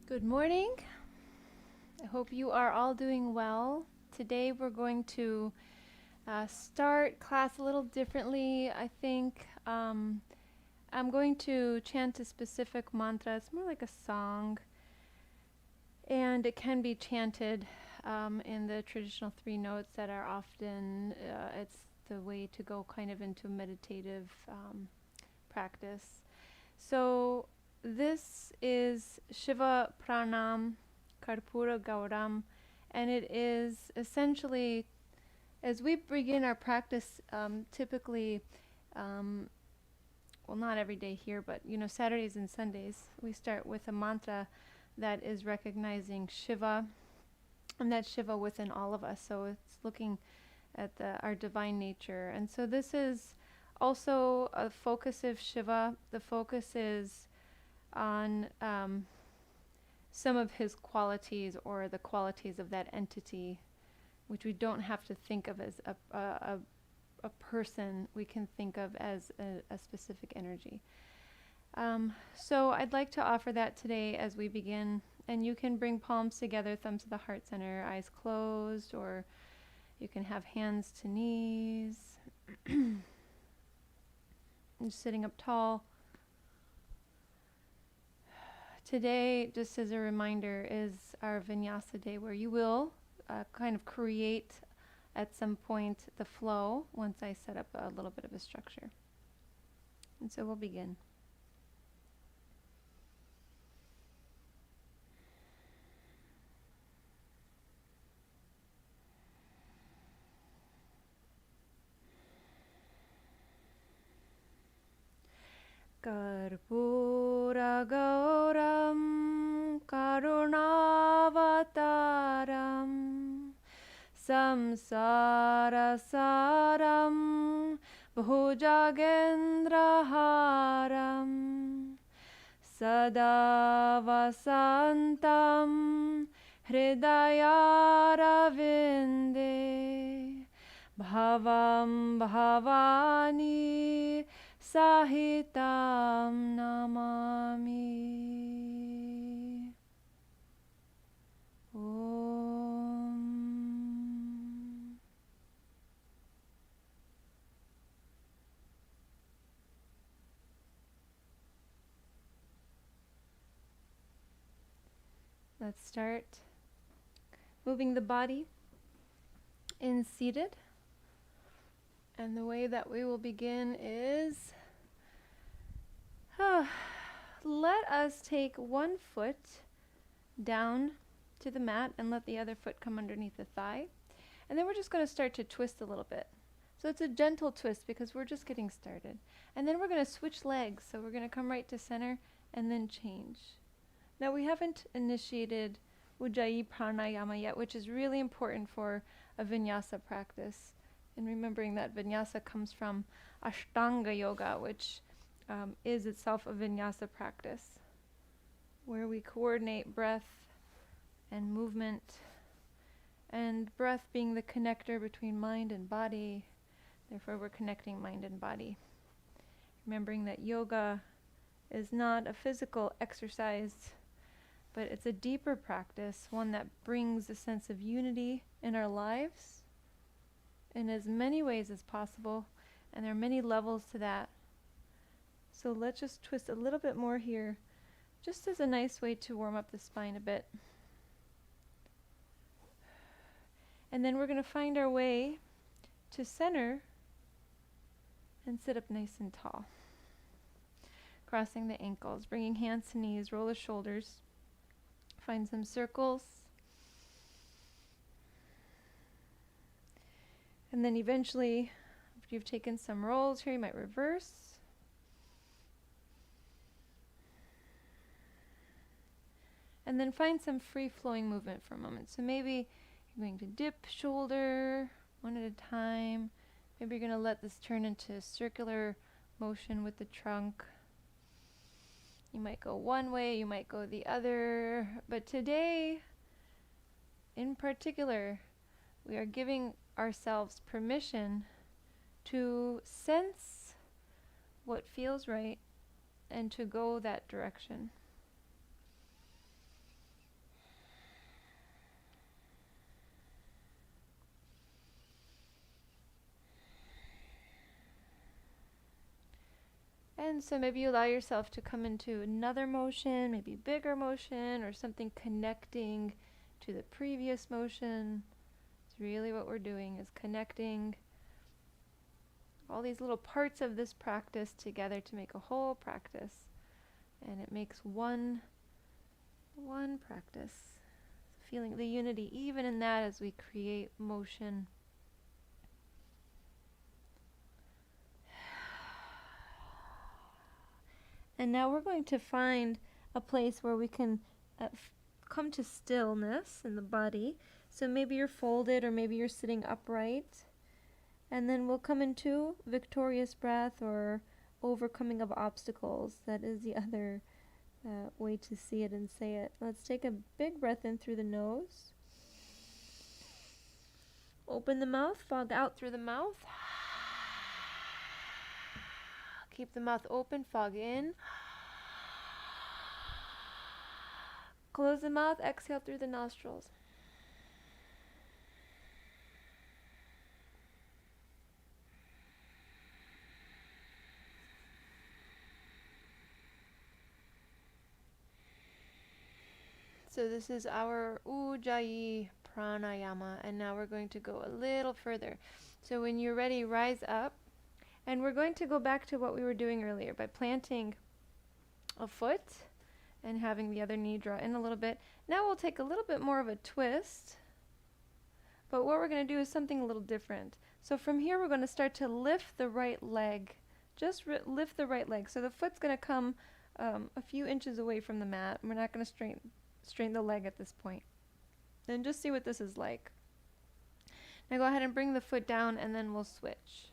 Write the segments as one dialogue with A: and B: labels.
A: Good morning. I hope you are all doing well. Today we're going to start class a little differently. I think I'm going to chant a specific mantra. It's more like a song, and it can be chanted in the traditional 3 notes that are often, it's the way to go kind of into meditative practice. So this is Shiva Pranam Karpura Gauram, and it is essentially, as we begin our practice, typically, well, not every day here, but Saturdays and Sundays, we start with a mantra that is recognizing Shiva, and that's Shiva within all of us. So it's looking at our divine nature, and so this is also a focus of Shiva. The focus is on some of his qualities, or the qualities of that entity, which we don't have to think of as a person. We can think of as a specific energy. So I'd like to offer that today as we begin. And you can bring palms together, thumbs to the heart center, eyes closed, or you can have hands to knees. Just sitting up tall. Today, just as a reminder, is our Vinyasa day, where you will kind of create at some point the flow once I set up a little bit of a structure. And so we'll begin. Karpura Gauram Karunavataram Samsara Saram Bhujagendraharam Sada Vasantam Hridayaravinde Bhavam Bhavani Sahitam Namami. Om. Let's start moving the body in seated. And the way that we will begin is let us take one foot down to the mat and let the other foot come underneath the thigh. And then we're just going to start to twist a little bit. So it's a gentle twist because we're just getting started. And then we're going to switch legs. So we're going to come right to center and then change. Now we haven't initiated Ujjayi Pranayama yet, which is really important for a Vinyasa practice. And remembering that Vinyasa comes from Ashtanga Yoga, which is itself a Vinyasa practice, where we coordinate breath and movement, and breath being the connector between mind and body. Therefore, we're connecting mind and body. Remembering that yoga is not a physical exercise, but it's a deeper practice, one that brings a sense of unity in our lives in as many ways as possible, and there are many levels to that. So let's just twist a little bit more here, just as a nice way to warm up the spine a bit. And then we're going to find our way to center and sit up nice and tall. crossing the ankles, bringing hands to knees, roll the shoulders, find some circles. And then eventually, after you've taken some rolls here, you might reverse. And then find some free-flowing movement for a moment. So maybe you're going to dip shoulder one at a time. Maybe you're going to let this turn into circular motion with the trunk. You might go one way, you might go the other. But today, in particular, we are giving ourselves permission to sense what feels right and to go that direction. And so maybe you allow yourself to come into another motion, maybe bigger motion, or something connecting to the previous motion. It's really what we're doing, is connecting all these little parts of this practice together to make a whole practice. And it makes one practice. Feeling the unity even in that as we create motion. And now we're going to find a place where we can come to stillness in the body. So maybe you're folded or maybe you're sitting upright. And then we'll come into victorious breath or overcoming of obstacles. That is the other way to see it and say it. Let's take a big breath in through the nose. Open the mouth, fog out through the mouth. Keep the mouth open, fog in. Close the mouth, exhale through the nostrils. So this is our Ujjayi pranayama, and now we're going to go a little further. So when you're ready, rise up. And we're going to go back to what we were doing earlier by planting a foot and having the other knee draw in a little bit. Now we'll take a little bit more of a twist, but what we're going to do is something a little different. So from here we're going to start to lift the right leg. Just lift the right leg. So the foot's going to come a few inches away from the mat. We're not going to straighten the leg at this point. And just see what this is like. Now go ahead and bring the foot down and then we'll switch.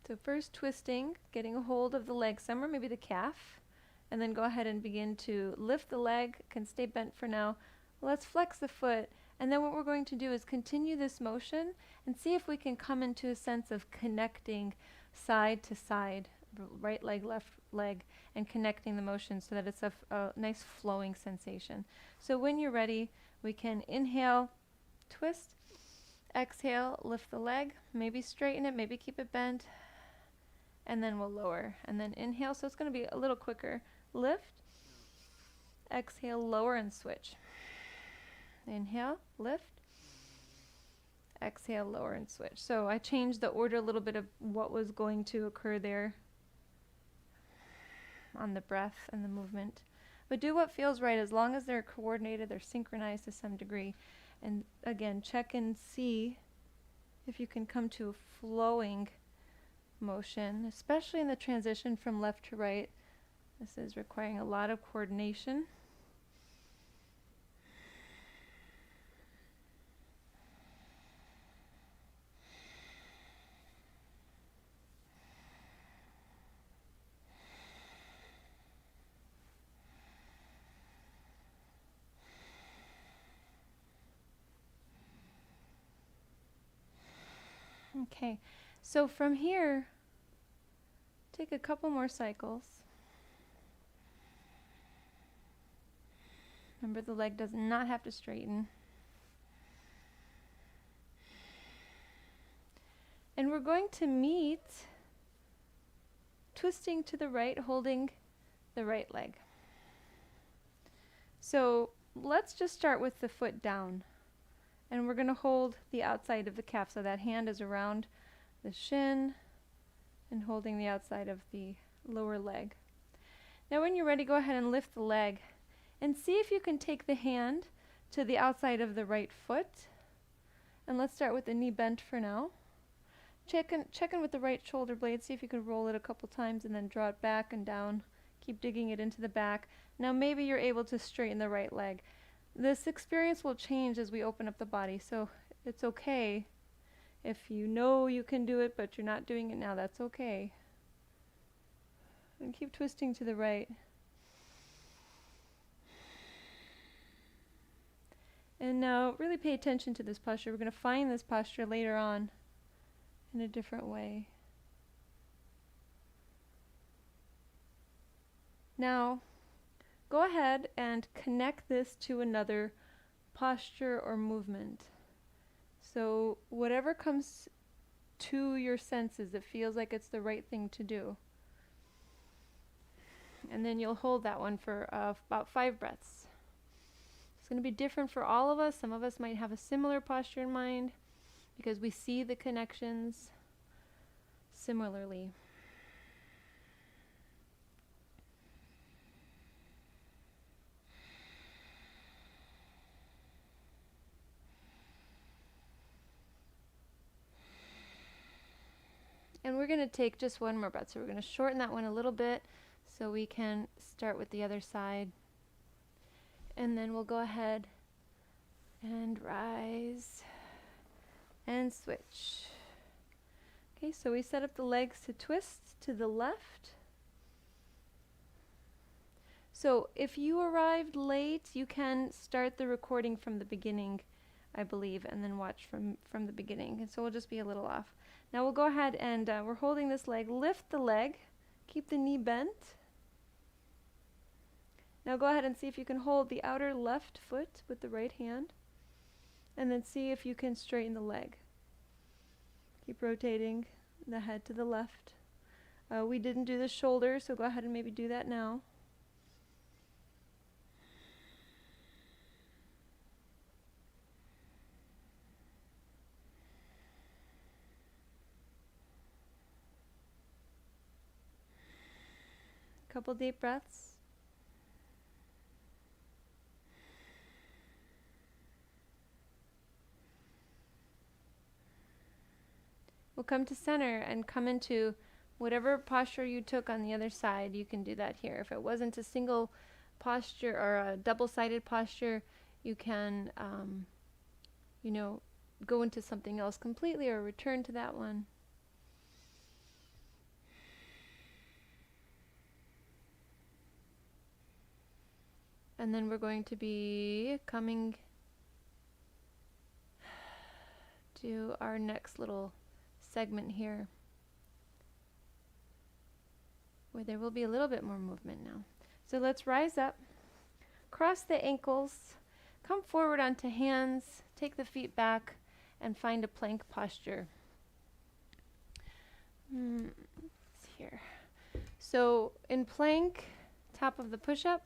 A: So first twisting, getting a hold of the leg somewhere, maybe the calf, and then go ahead and begin to lift the leg, can stay bent for now. Let's flex the foot, and then what we're going to do is continue this motion and see if we can come into a sense of connecting side to side, right leg, left leg, and connecting the motion so that it's a nice flowing sensation. So when you're ready, we can inhale, twist, exhale, lift the leg, maybe straighten it, maybe keep it bent, and then we'll lower. And then inhale, so it's going to be a little quicker. Lift, exhale, lower, and switch. Inhale, lift, exhale, lower, and switch. So I changed the order a little bit of what was going to occur there on the breath and the movement. But do what feels right as long as they're coordinated, they're synchronized to some degree. And again, check and see if you can come to a flowing motion, especially in the transition from left to right. This is requiring a lot of coordination. Okay, so from here, take a couple more cycles. Remember, the leg does not have to straighten. And we're going to meet twisting to the right, holding the right leg. So let's just start with the foot down. And we're going to hold the outside of the calf. So that hand is around the shin, and holding the outside of the lower leg. Now when you're ready, go ahead and lift the leg and see if you can take the hand to the outside of the right foot. And let's start with the knee bent for now. Check in with the right shoulder blade, see if you can roll it a couple times and then draw it back and down. Keep digging it into the back. Now maybe you're able to straighten the right leg. This experience will change as we open up the body, so it's okay if you know you can do it but you're not doing it now. That's okay. And keep twisting to the right. And now really pay attention to this posture. We're going to find this posture later on in a different way. Now, go ahead and connect this to another posture or movement. So whatever comes to your senses, it feels like it's the right thing to do. And then you'll hold that one for about 5 breaths. It's going to be different for all of us. Some of us might have a similar posture in mind because we see the connections similarly. And we're going to take just one more breath. So we're going to shorten that one a little bit so we can start with the other side. And then we'll go ahead and rise and switch. Okay, so we set up the legs to twist to the left. So if you arrived late, you can start the recording from the beginning, I believe, and then watch from the beginning. And so we'll just be a little off. Now we'll go ahead and we're holding this leg. Lift the leg. Keep the knee bent. Now go ahead and see if you can hold the outer left foot with the right hand. And then see if you can straighten the leg. Keep rotating the head to the left. We didn't do the shoulder, so go ahead and maybe do that now. Couple deep breaths. We'll come to center and come into whatever posture you took on the other side. You can do that here. If it wasn't a single posture or a double-sided posture, you can, go into something else completely or return to that one. And then we're going to be coming to our next little segment here, where there will be a little bit more movement now. So let's rise up, cross the ankles, come forward onto hands, take the feet back, and find a plank posture. Here. So in plank, top of the push-up,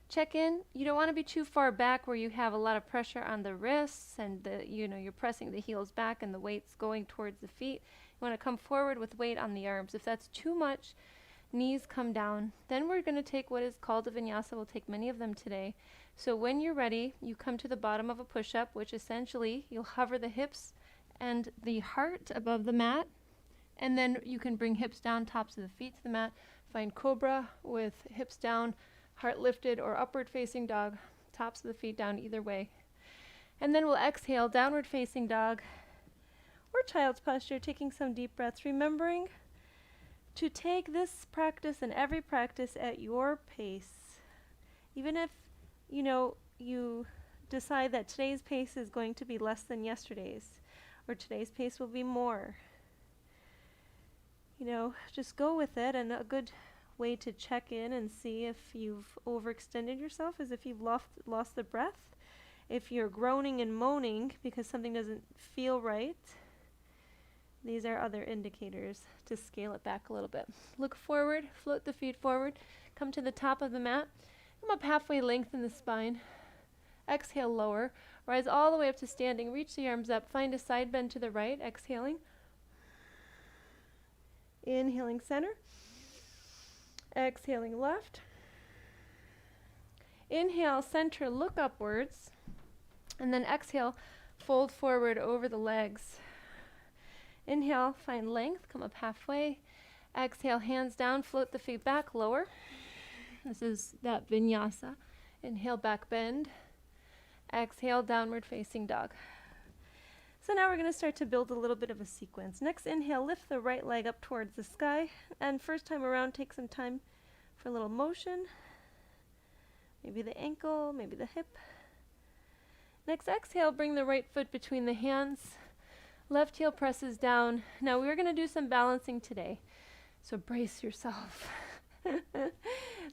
A: check in. You don't want to be too far back where you have a lot of pressure on the wrists and you're pressing the heels back and the weight's going towards the feet. You want to come forward with weight on the arms. If that's too much, knees come down. Then we're going to take what is called a vinyasa. We'll take many of them today. So when you're ready, you come to the bottom of a push-up, which essentially you'll hover the hips and the heart above the mat. And then you can bring hips down, tops of the feet to the mat. Find cobra with hips down, heart lifted, or upward facing dog, tops of the feet down, either way. And then we'll exhale, downward facing dog or child's posture, taking some deep breaths, remembering to take this practice and every practice at your pace. Even if you decide that today's pace is going to be less than yesterday's, or today's pace will be more. Just go with it. And a good way to check in and see if you've overextended yourself is if you've lost the breath. If you're groaning and moaning because something doesn't feel right, these are other indicators to scale it back a little bit. Look forward, float the feet forward, come to the top of the mat, come up halfway, lengthen the spine. Exhale, lower, rise all the way up to standing, reach the arms up, find a side bend to the right, exhaling. Inhaling center. Exhaling left. Inhale, center, look upwards. And then exhale, fold forward over the legs. Inhale, find length, come up halfway. Exhale, hands down, float the feet back, lower. This is that vinyasa. Inhale, back bend. Exhale, downward facing dog. So now we're going to start to build a little bit of a sequence. Next inhale, lift the right leg up towards the sky. And first time around, take some time for a little motion. Maybe the ankle, maybe the hip. Next exhale, bring the right foot between the hands. Left heel presses down. Now we're going to do some balancing today. So brace yourself.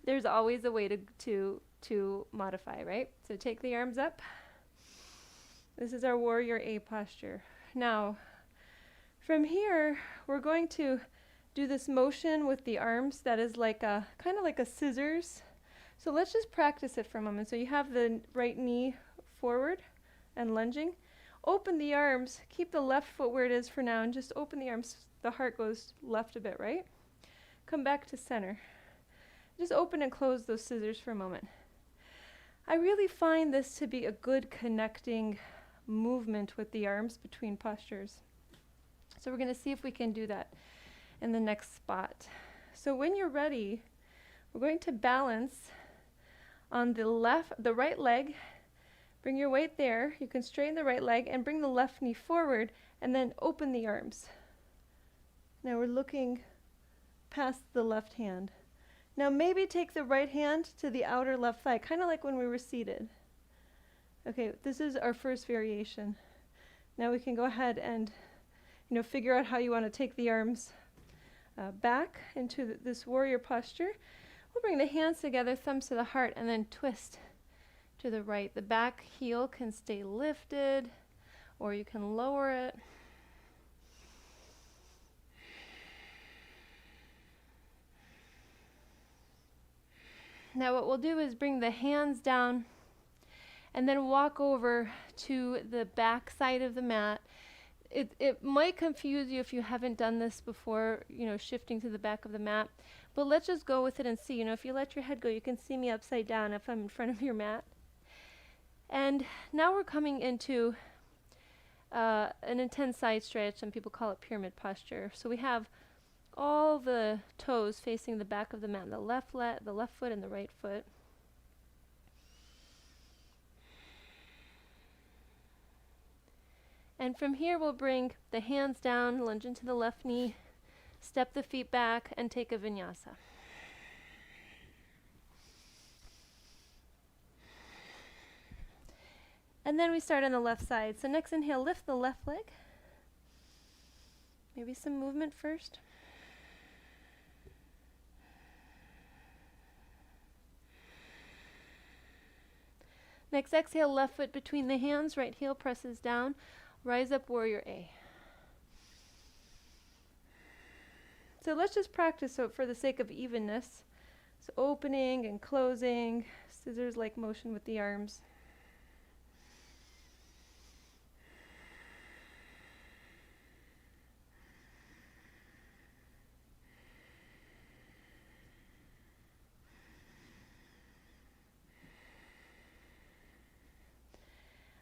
A: There's always a way to modify, right? So take the arms up. This is our warrior A posture. Now, from here, we're going to do this motion with the arms that is like a kind of like a scissors. So let's just practice it for a moment. So you have the right knee forward and lunging. Open the arms, keep the left foot where it is for now, and just open the arms. The heart goes left a bit, right? Come back to center. Just open and close those scissors for a moment. I really find this to be a good connecting movement with the arms between postures. So we're going to see if we can do that in the next spot. So when you're ready, we're going to balance on the right leg. Bring your weight there. You can straighten the right leg and bring the left knee forward and then open the arms. Now we're looking past the left hand. Now maybe take the right hand to the outer left thigh, kind of like when we were seated. Okay, this is our first variation. Now we can go ahead and figure out how you want to take the arms back into this warrior posture. We'll bring the hands together, thumbs to the heart, and then twist to the right. The back heel can stay lifted, or you can lower it. Now what we'll do is bring the hands down and then walk over to the back side of the mat. It might confuse you if you haven't done this before, shifting to the back of the mat. But let's just go with it and see. If you let your head go, you can see me upside down if I'm in front of your mat. And now we're coming into an intense side stretch. Some people call it pyramid posture. So we have all the toes facing the back of the mat, the left foot and the right foot. And from here we'll bring the hands down, lunge into the left knee, step the feet back, and take a vinyasa. And then we start on the left side. So next inhale, lift the left leg. Maybe some movement first. Next exhale, left foot between the hands, right heel presses down. Rise up, warrior A. So let's just practice for the sake of evenness. So opening and closing, scissors-like motion with the arms.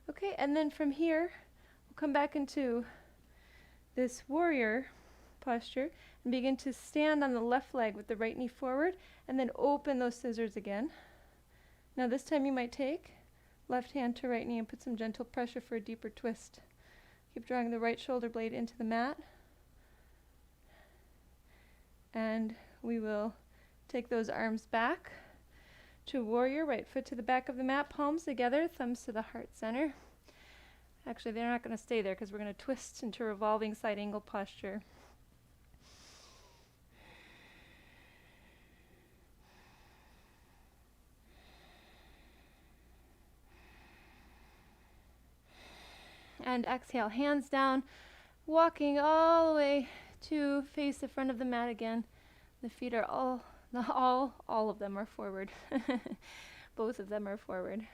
A: Okay, and then from here, we'll come back into this warrior posture and begin to stand on the left leg with the right knee forward and then open those scissors again. Now this time you might take left hand to right knee and put some gentle pressure for a deeper twist. Keep drawing the right shoulder blade into the mat. And we will take those arms back to warrior, right foot to the back of the mat, palms together, thumbs to the heart center. Actually, they're not going to stay there because we're going to twist into revolving side angle posture. And exhale, hands down, walking all the way to face the front of the mat again. The feet are all of them are forward. Both of them are forward.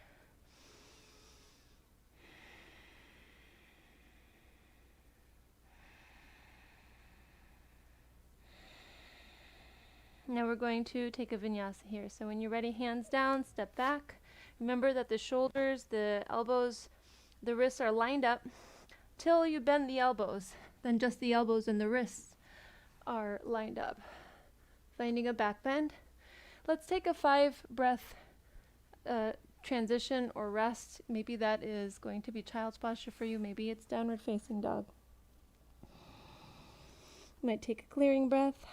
A: Now we're going to take a vinyasa here. So when you're ready, hands down, step back. Remember that the shoulders, the elbows, the wrists are lined up till you bend the elbows. Then just the elbows and the wrists are lined up. Finding a back bend. Let's take a 5-breath transition or rest. Maybe that is going to be child's posture for you. Maybe it's downward facing dog. You might take a clearing breath.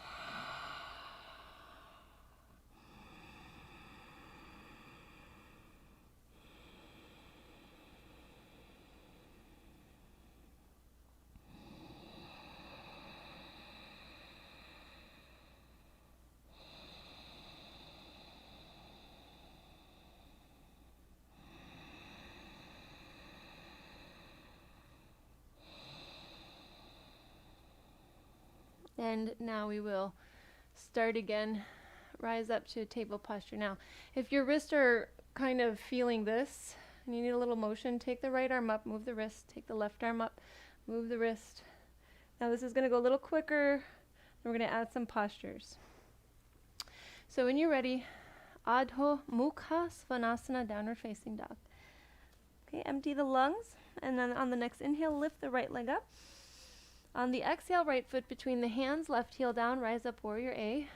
A: And now we will start again. Rise up to table posture. Now, if your wrists are kind of feeling this and you need a little motion, take the right arm up, move the wrist, take the left arm up, move the wrist. Now this is going to go a little quicker, and we're going to add some postures. So when you're ready, Adho Mukha Svanasana, downward facing dog. Okay, empty the lungs, and then on the next inhale, lift the right leg up. On the exhale, right foot between the hands, left heel down, rise up, warrior A.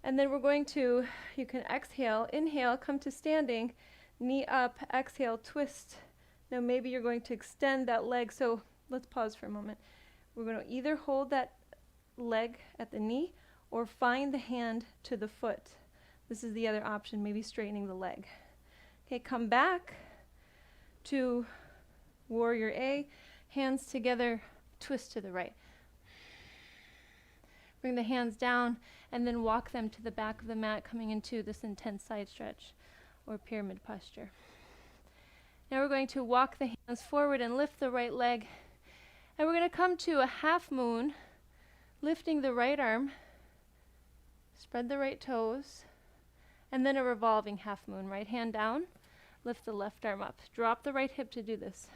A: And then we're going to, you can exhale, inhale, come to standing, knee up, exhale, twist. Now maybe you're going to extend that leg, so let's pause for a moment. We're going to either hold that leg at the knee or find the hand to the foot. This is the other option, maybe straightening the leg. Okay, come back to warrior A, hands together, twist to the right. Bring the hands down and then walk them to the back of the mat, coming into this intense side stretch or pyramid posture. Now we're going to walk the hands forward and lift the right leg. And we're going to come to a half moon, lifting the right arm, spread the right toes, and then a revolving half moon. Right hand down, lift the left arm up. Drop the right hip to do this.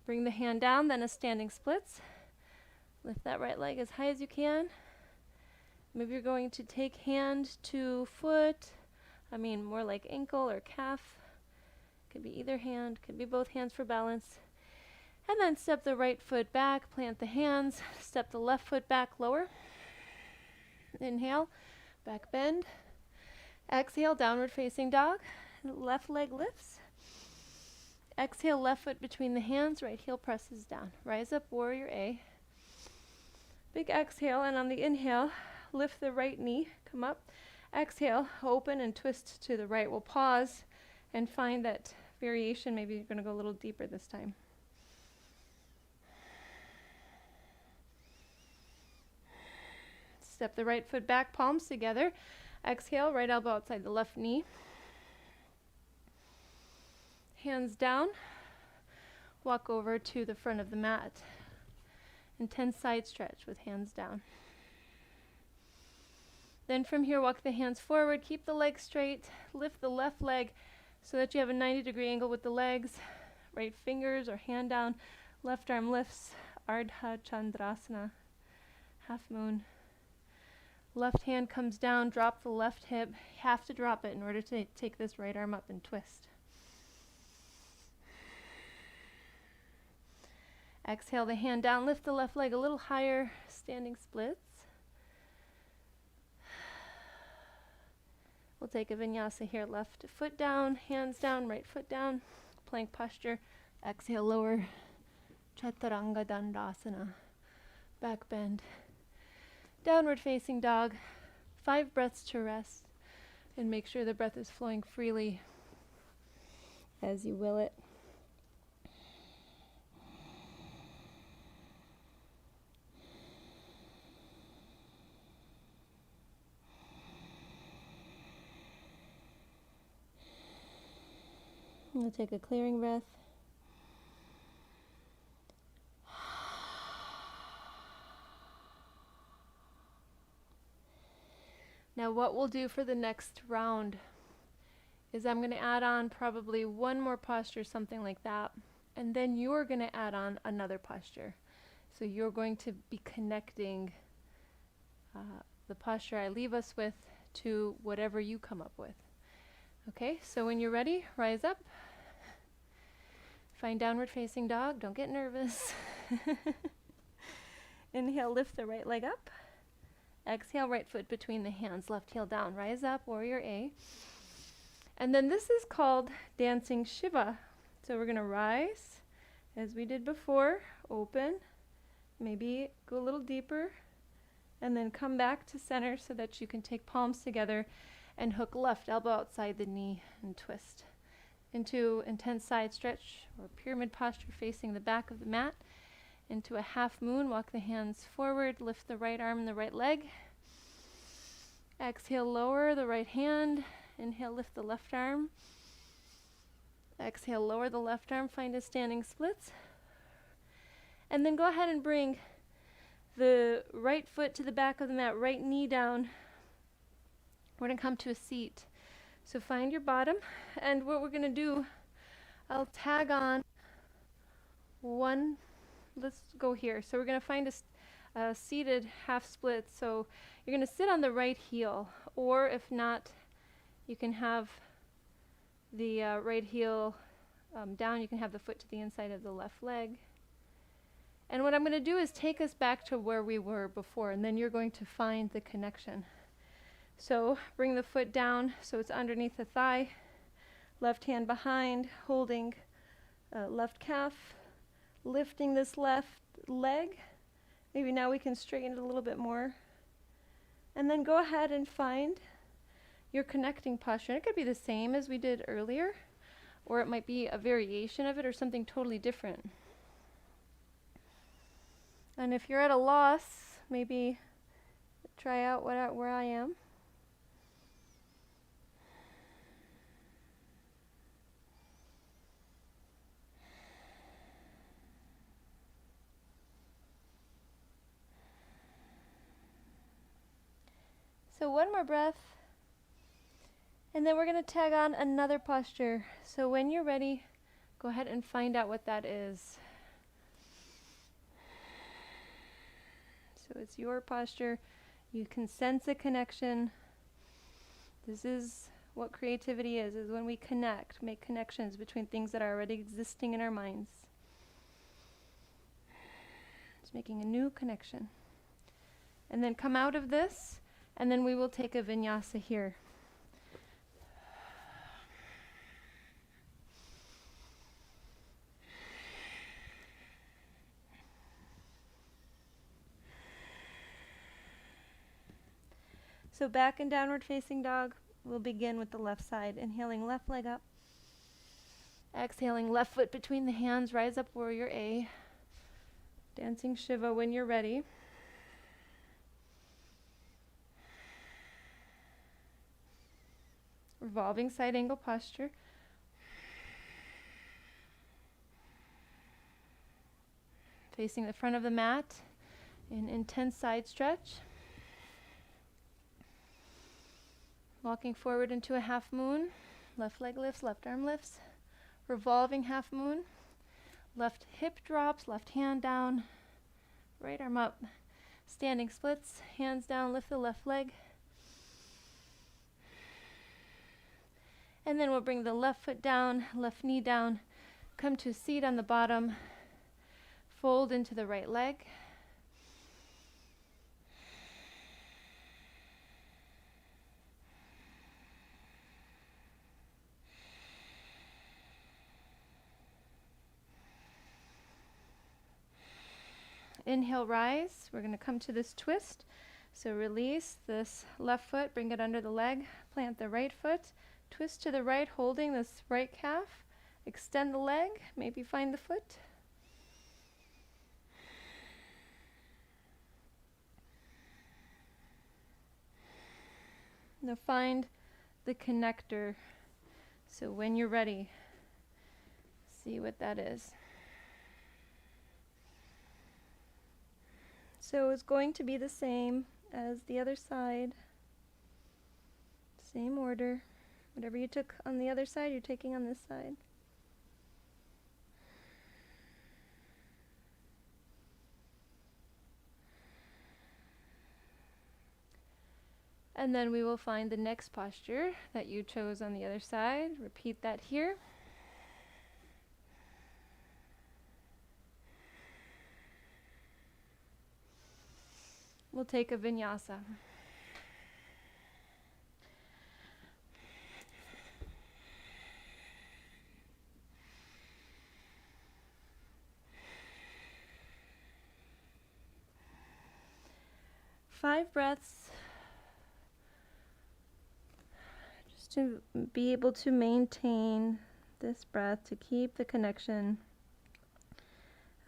A: Bring the hand down, then a standing splits. Lift that right leg as high as you can. Maybe you're going to take hand to foot. More like ankle or calf. Could be either hand, could be both hands for balance. And then step the right foot back, plant the hands, step the left foot back, lower. Inhale, back bend. Exhale, downward facing dog. Left leg lifts. Exhale, left foot between the hands, right heel presses down. Rise up, warrior A. Big exhale, and on the inhale, lift the right knee, come up. Exhale, open and twist to the right. We'll pause and find that variation. Maybe you're going to go a little deeper this time. Step the right foot back, palms together. Exhale, right elbow outside the left knee. Hands down. Walk over to the front of the mat. Intense side stretch with hands down. Then from here, walk the hands forward, keep the legs straight, lift the left leg so that you have a 90-degree angle with the legs. Right fingers or hand down, left arm lifts, Ardha Chandrasana, half moon. Left hand comes down, drop the left hip. You have to drop it in order to take this right arm up and twist. Exhale the hand down, lift the left leg a little higher, standing splits. We'll take a vinyasa here, left foot down, hands down, right foot down, plank posture. Exhale, lower, Chaturanga Dandasana, back bend. Downward facing dog, 5 breaths to rest, and make sure the breath is flowing freely as you will it. We'll take a clearing breath. Now what we'll do for the next round is I'm going to add on probably one more posture, something like that, and then you're going to add on another posture. So you're going to be connecting the posture I leave us with to whatever you come up with. Okay, so when you're ready, rise up. Find downward facing dog. Don't get nervous. Inhale, lift the right leg up. Exhale, right foot between the hands, left heel down. Rise up, warrior A. And then this is called dancing Shiva. So we're going to rise as we did before, open, maybe go a little deeper, and then come back to center so that you can take palms together and hook left elbow outside the knee and twist into intense side stretch or pyramid posture facing the back of the mat, into a half moon. Walk the hands forward, lift the right arm and the right leg. Exhale, lower the right hand. Inhale, lift the left arm. Exhale, lower the left arm, find a standing splits. And then go ahead and bring the right foot to the back of the mat, right knee down. We're going to come to a seat. So find your bottom, and what we're going to do, I'll tag on one. Let's go here. So we're going to find a seated half split. So you're going to sit on the right heel, or if not, you can have the right heel down. You can have the foot to the inside of the left leg. And what I'm going to do is take us back to where we were before, and then you're going to find the connection. So bring the foot down so it's underneath the thigh, left hand behind, holding left calf, lifting this left leg. Maybe now we can straighten it a little bit more. And then go ahead and find your connecting posture. It could be the same as we did earlier, or it might be a variation of it or something totally different. And if you're at a loss, maybe try out where I am. So one more breath, and then we're going to tag on another posture. So when you're ready, go ahead and find out what that is. So it's your posture. You can sense a connection. This is what creativity is when we connect, make connections between things that are already existing in our minds. It's making a new connection. And then come out of this, and then we will take a vinyasa here. So back in downward facing dog, we'll begin with the left side. Inhaling left leg up. Exhaling left foot between the hands, rise up warrior A. Dancing Shiva when you're ready. Revolving side angle posture. Facing the front of the mat in intense side stretch. Walking forward into a half moon. Left leg lifts, left arm lifts. Revolving half moon. Left hip drops, left hand down. Right arm up. Standing splits, hands down, lift the left leg. And then we'll bring the left foot down, left knee down. Come to a seat on the bottom. Fold into the right leg. Inhale, rise. We're going to come to this twist. So release this left foot, bring it under the leg, plant the right foot, twist to the right, holding this right calf, extend the leg, maybe find the foot. Now find the connector. So when you're ready, see what that is. So it's going to be the same as the other side. Same order. Whatever you took on the other side, you're taking on this side. And then we will find the next posture that you chose on the other side. Repeat that here. We'll take a vinyasa. Five breaths, just to be able to maintain this breath, to keep the connection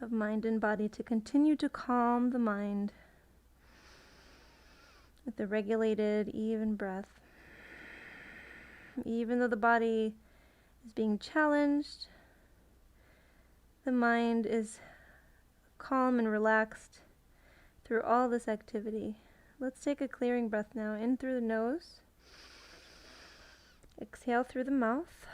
A: of mind and body, to continue to calm the mind with the regulated, even breath. Even though the body is being challenged, the mind is calm and relaxed through all this activity. Let's take a clearing breath now. In through the nose. Exhale through the mouth.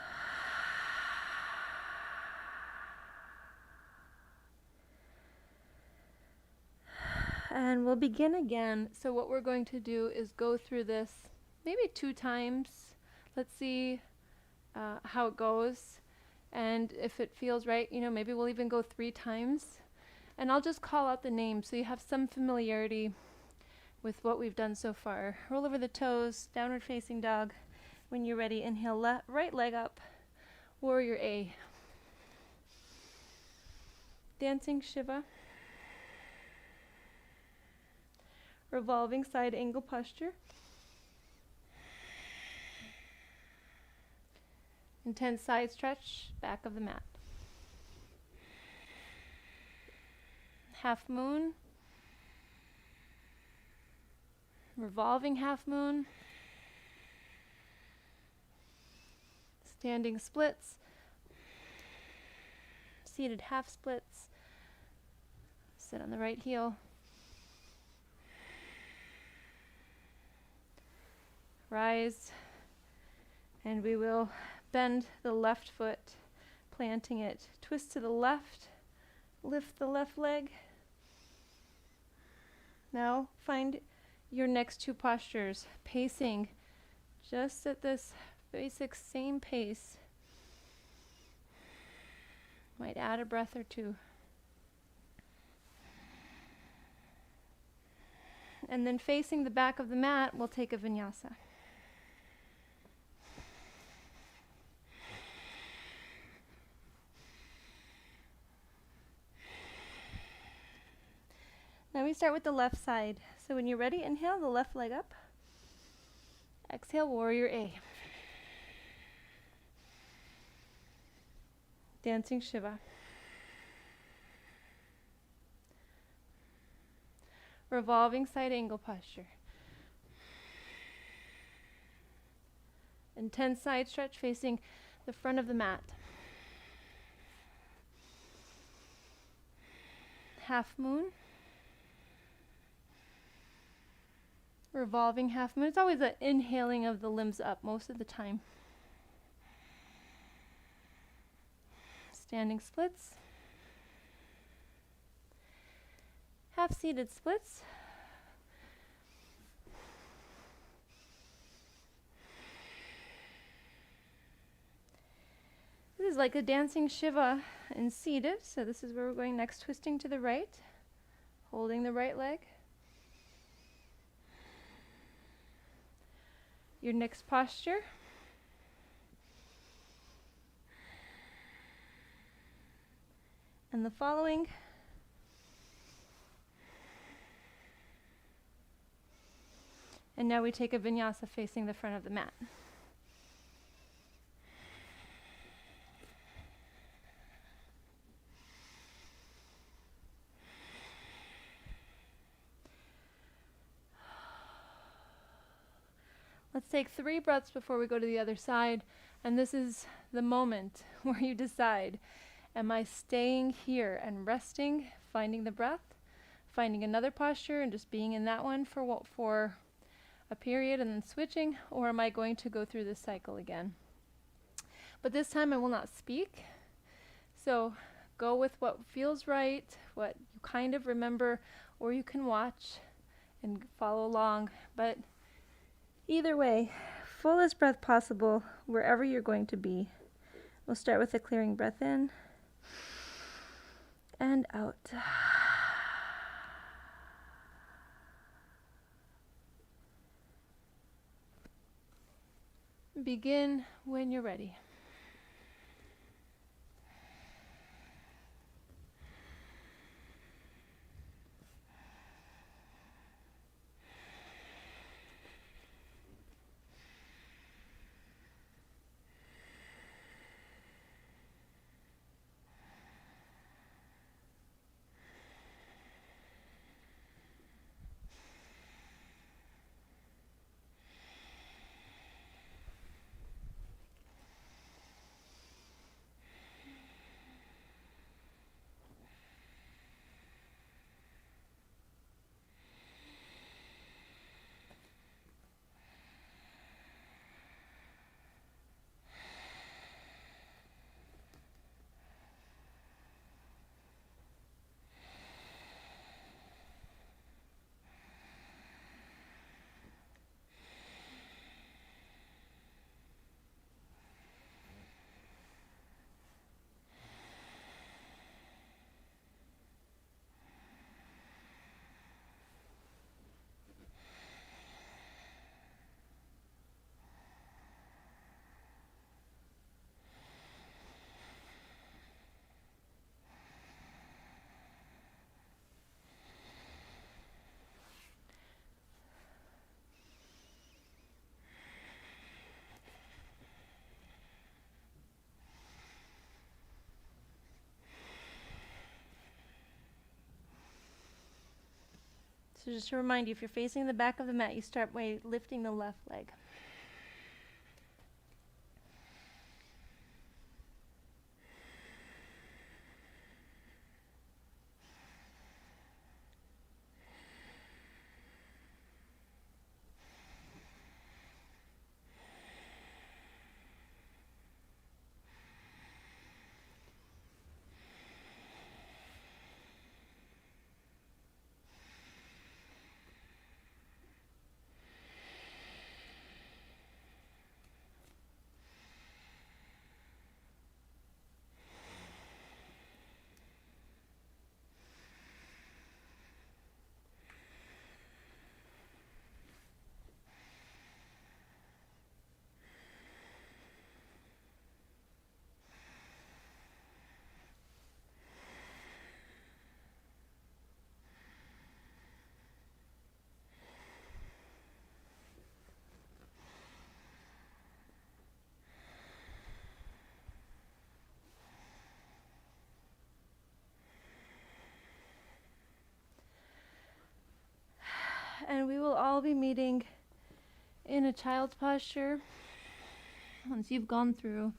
A: And we'll begin again. So what we're going to do is go through this maybe 2 times. Let's see how it goes. And if it feels right, maybe we'll even go 3 times. And I'll just call out the name so you have some familiarity with what we've done so far. Roll over the toes, downward facing dog. When you're ready, inhale, right leg up, warrior A. Dancing Shiva. Revolving side angle posture. Intense side stretch, back of the mat. Half moon. Revolving half moon. Standing splits. Seated half splits. Sit on the right heel. Rise. And we will bend the left foot, planting it. Twist to the left. Lift the left leg. Now find your next 2 postures, pacing just at this basic same pace. Might add a breath or 2. And then facing the back of the mat, we'll take a vinyasa. Now we start with the left side. So when you're ready, inhale the left leg up. Exhale, warrior A. Dancing Shiva. Revolving side angle posture. Intense side stretch facing the front of the mat. Half moon. Revolving half moon. It's always an inhaling of the limbs up most of the time. Standing splits. Half seated splits. This is like a dancing Shiva in seated. So this is where we're going next. Twisting to the right. Holding the right leg. Your next posture. And the following. And now we take a vinyasa facing the front of the mat. Let's take 3 breaths before we go to the other side. And this is the moment where you decide, am I staying here and resting, finding the breath, finding another posture and just being in that one for a period and then switching, or am I going to go through this cycle again? But this time I will not speak. So go with what feels right, what you kind of remember, or you can watch and follow along. But Either way, fullest breath possible wherever you're going to be. We'll start with a clearing breath in and out. Begin when you're ready. So just to remind you, if you're facing the back of the mat, you start by lifting the left leg. And we will all be meeting in a child's posture once you've gone through.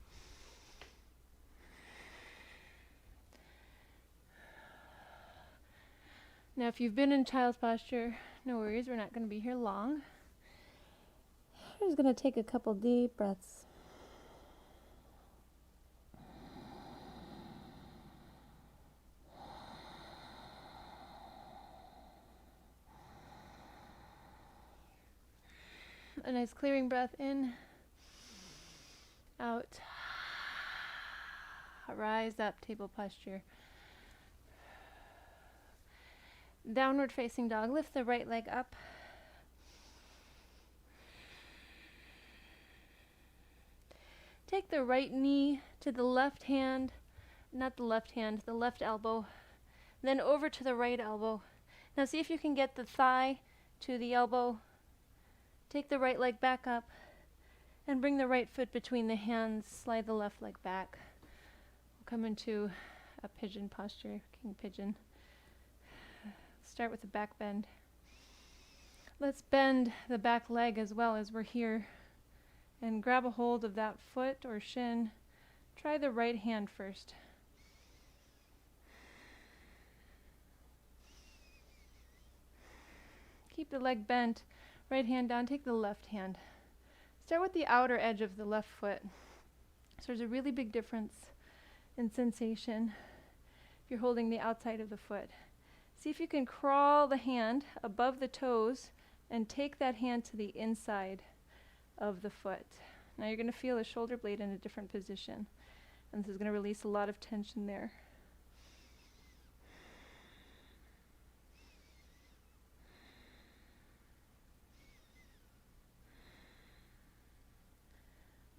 A: Now, if you've been in child's posture, no worries, we're not going to be here long. We're just going to take a couple deep breaths. A nice clearing breath in, out. Rise up, table posture. Downward facing dog. Lift the right leg up. Take the right knee to the left hand, not the left hand, the left elbow, then over to the right elbow. Now see if you can get the thigh to the elbow. Take the right leg back up and bring the right foot between the hands. Slide the left leg back. We'll come into a pigeon posture, king pigeon. Start with the back bend. Let's bend the back leg as well as we're here and grab a hold of that foot or shin. Try the right hand first. Keep the leg bent. Right hand down, take the left hand. Start with the outer edge of the left foot. So there's a really big difference in sensation if you're holding the outside of the foot. See if you can crawl the hand above the toes and take that hand to the inside of the foot. Now you're going to feel the shoulder blade in a different position, and this is going to release a lot of tension there.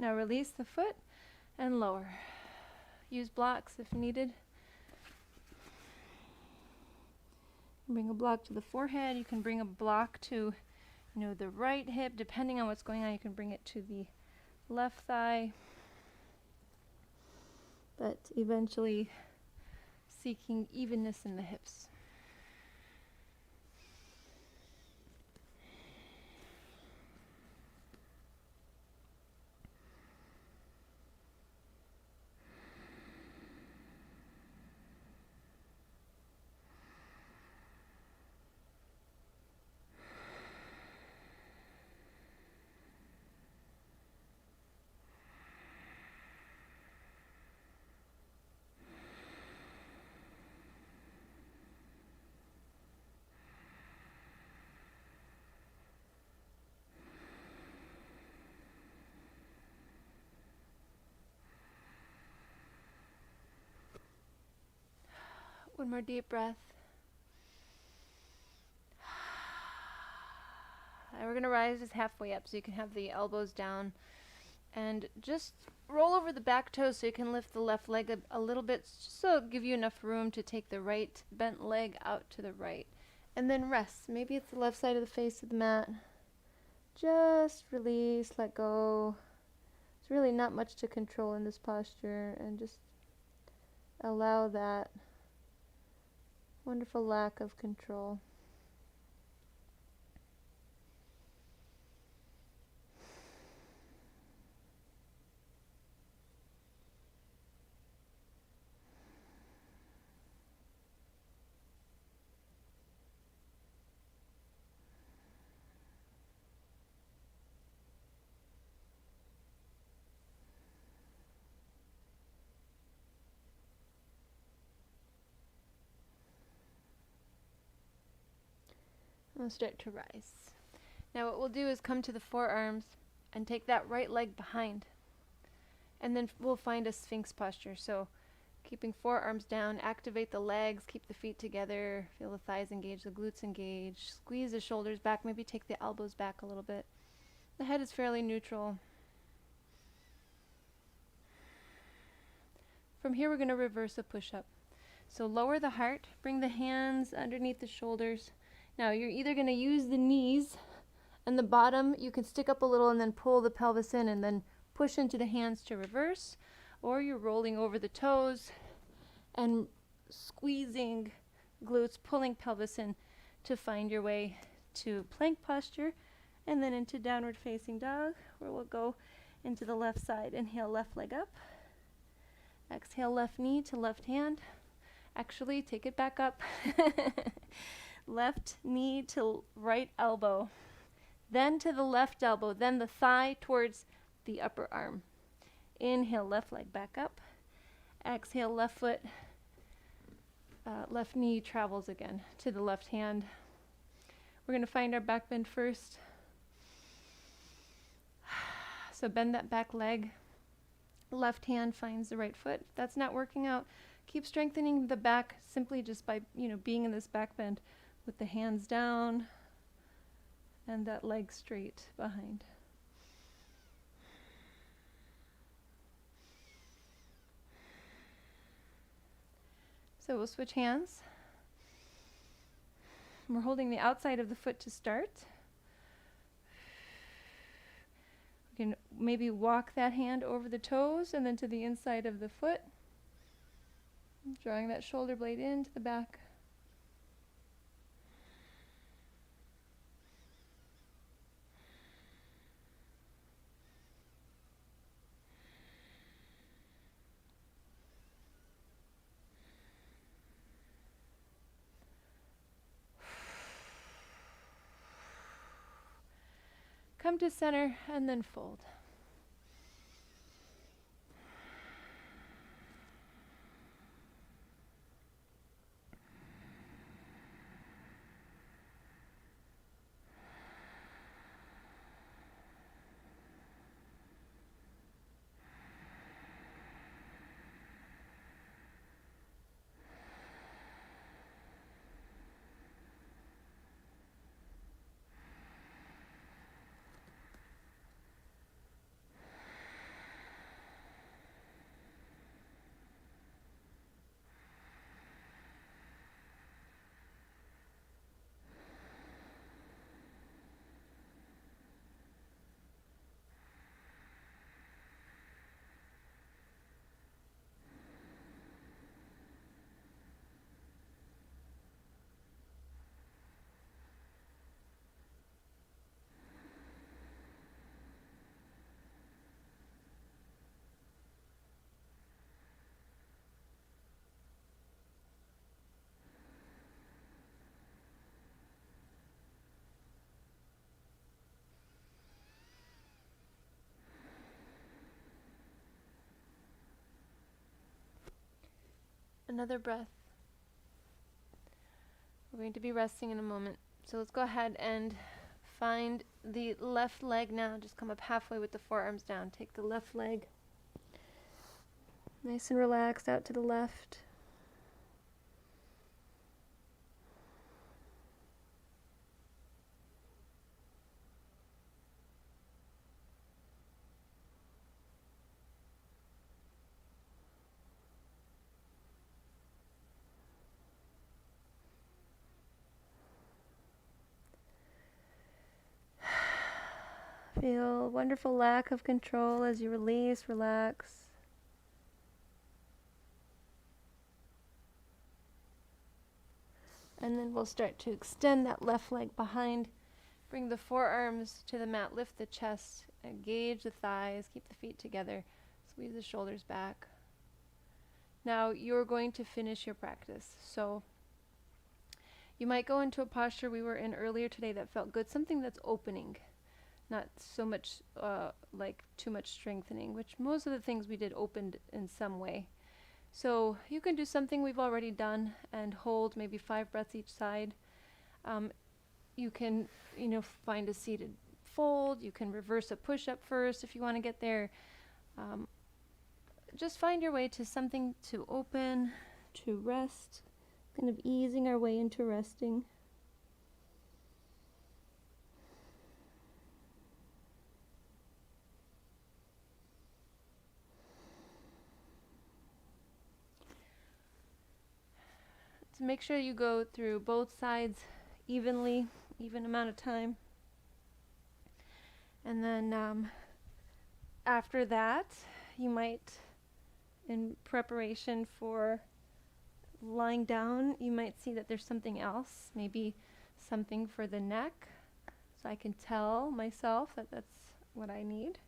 A: Now release the foot and lower. Use blocks if needed. Bring a block to the forehead. You can bring a block to, the right hip. Depending on what's going on, you can bring it to the left thigh. But eventually seeking evenness in the hips. One more deep breath. And we're going to rise just halfway up so you can have the elbows down. And just roll over the back toes so you can lift the left leg a little bit, just so it'll give you enough room to take the right bent leg out to the right. And then rest. Maybe it's the left side of the face of the mat. Just release, let go. There's really not much to control in this posture, and just allow that wonderful lack of control. We'll start to rise. Now what we'll do is come to the forearms and take that right leg behind. And then we'll find a Sphinx posture. So keeping forearms down, activate the legs, keep the feet together, feel the thighs engage, the glutes engage, squeeze the shoulders back, maybe take the elbows back a little bit. The head is fairly neutral. From here we're going to reverse a push-up. So lower the heart, bring the hands underneath the shoulders. Now you're either going to use the knees and the bottom, you can stick up a little and then pull the pelvis in and then push into the hands to reverse, or you're rolling over the toes and squeezing glutes, pulling pelvis in to find your way to plank posture, and then into downward facing dog, where we'll go into the left side. Inhale, left leg up. Exhale, left knee to left hand. Actually, take it back up. Left knee to right elbow, then to the left elbow, then the thigh towards the upper arm. Inhale, left leg back up. Exhale, left foot, left knee travels again to the left hand. We're going to find our back bend first. So bend that back leg. Left hand finds the right foot. If that's not working out, keep strengthening the back simply just by, being in this back bend with the hands down and that leg straight behind. So we'll switch hands. We're holding the outside of the foot to start. We can maybe walk that hand over the toes and then to the inside of the foot, drawing that shoulder blade into the back. Come to center and then fold. Another breath. We're going to be resting in a moment. So let's go ahead and find the left leg now. Just come up halfway with the forearms down. Take the left leg nice and relaxed out to the left. Feel wonderful lack of control as you release, relax. And then we'll start to extend that left leg behind. Bring the forearms to the mat, lift the chest, engage the thighs, keep the feet together, squeeze the shoulders back. Now you're going to finish your practice. So you might go into a posture we were in earlier today that felt good, something that's opening. Not so much like too much strengthening, which most of the things we did opened in some way. So you can do something we've already done and hold maybe 5 breaths each side. You can, find a seated fold. You can reverse a push-up first if you want to get there. Just find your way to something to open, to rest, kind of easing our way into resting. So make sure you go through both sides evenly, even amount of time. And then after that, you might, in preparation for lying down, you might see that there's something else, maybe something for the neck. So I can tell myself that that's what I need.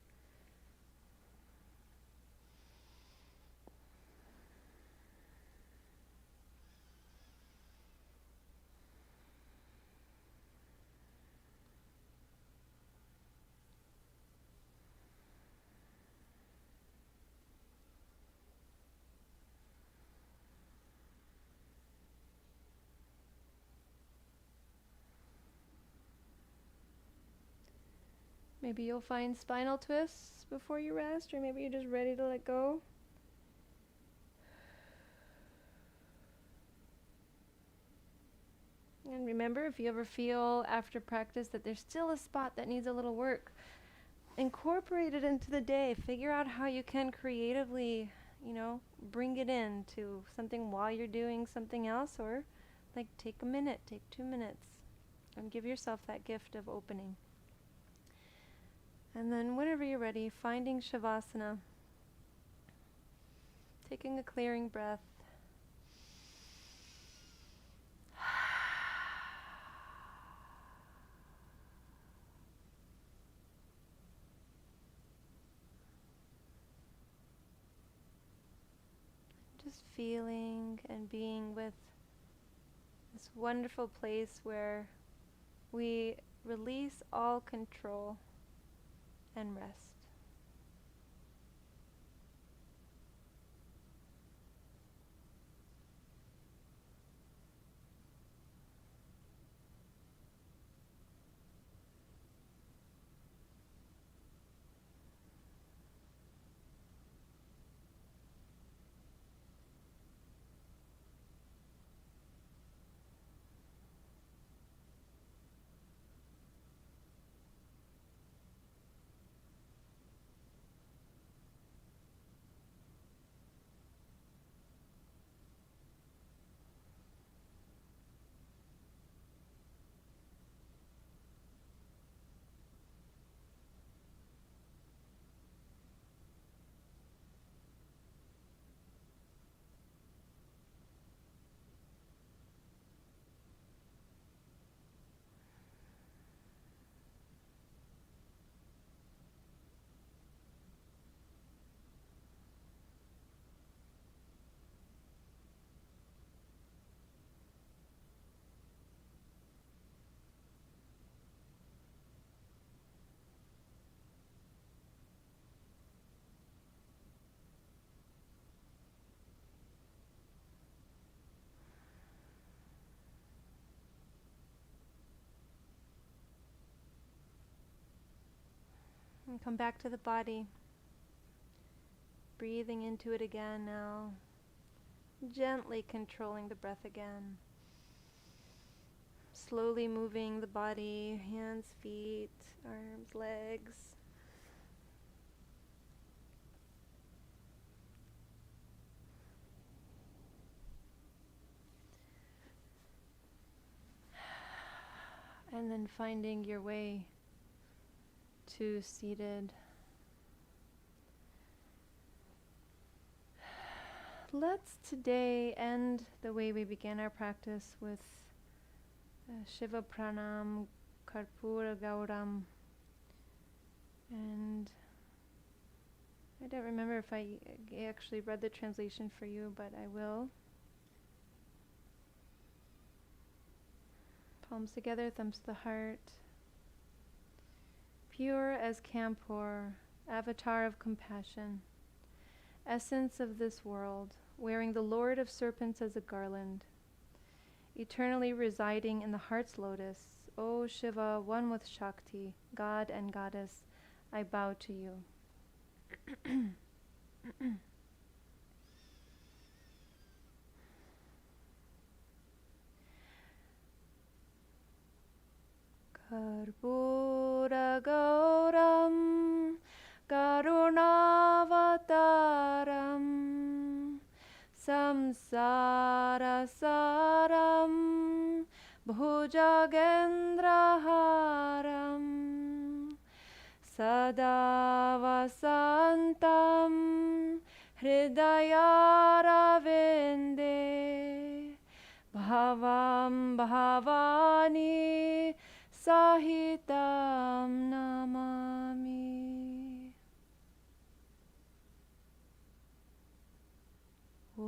A: Maybe you'll find spinal twists before you rest, or maybe you're just ready to let go. And remember, if you ever feel after practice that there's still a spot that needs a little work, incorporate it into the day. Figure out how you can creatively, bring it in to something while you're doing something else, or like take a minute, take 2 minutes, and give yourself that gift of opening. And then whenever you're ready, finding Shavasana, taking a clearing breath. Just feeling and being with this wonderful place where we release all control and rest. And come back to the body. Breathing into it again now. Gently controlling the breath again. Slowly moving the body, hands, feet, arms, legs. And then finding your way to seated. Let's today end the way we began our practice with Shiva Pranam Karpura Gauram. And I don't remember if I actually read the translation for you, but I will. Palms together, thumbs to the heart. Pure as Kampur, avatar of compassion, essence of this world, wearing the Lord of Serpents as a garland, eternally residing in the heart's lotus, O Shiva, one with Shakti, God and Goddess, I bow to you. Karpura Gauram Karunavataram Samsara Saram Bhujagendraharam Sada Vasantam Hridayaravinde Bhavam Bhavani Sahitam Namami. Om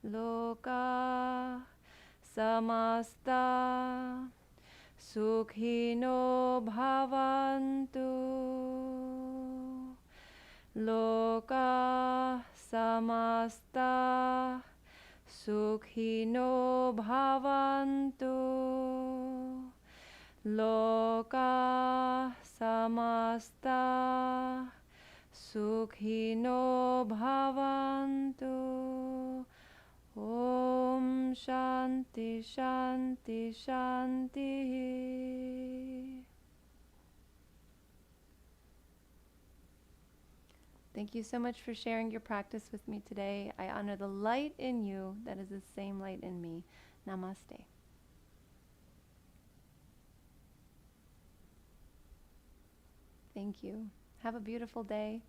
A: Loka Samasta Sukhino Bhavantu. Loka Samasta Sukhino Bhavantu. Loka Samasta Sukhino Bhavantu. Om Shanti Shanti Shanti. Thank you so much for sharing your practice with me today. I honor the light in you that is the same light in me. Namaste. Thank you. Have a beautiful day.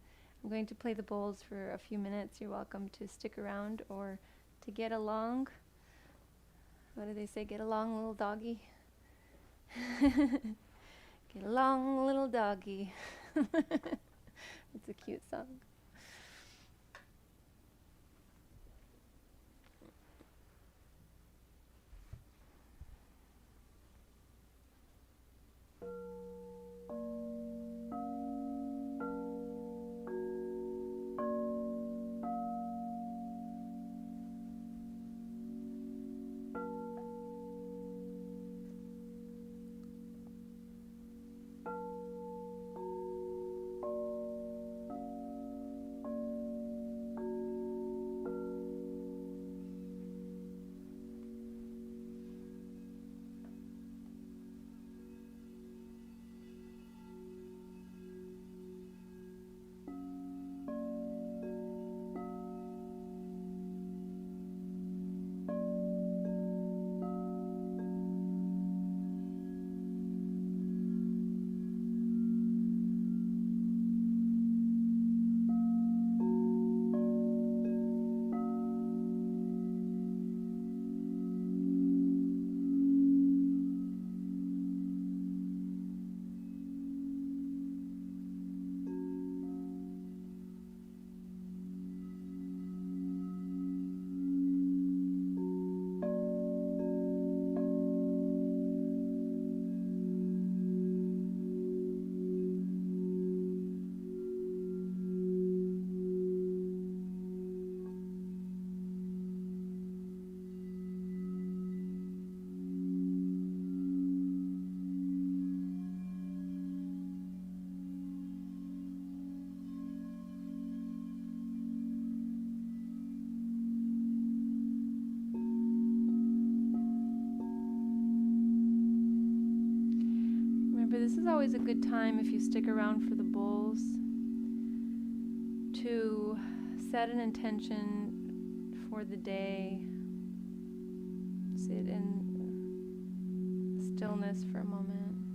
A: I'm going to play the bowls for a few minutes. You're welcome to stick around or to get along. What do they say? Get along, little doggy. Get along, little doggy. It's a cute song. this is always a good time, if you stick around for the bowls, to set an intention for the day. Sit in stillness for a moment.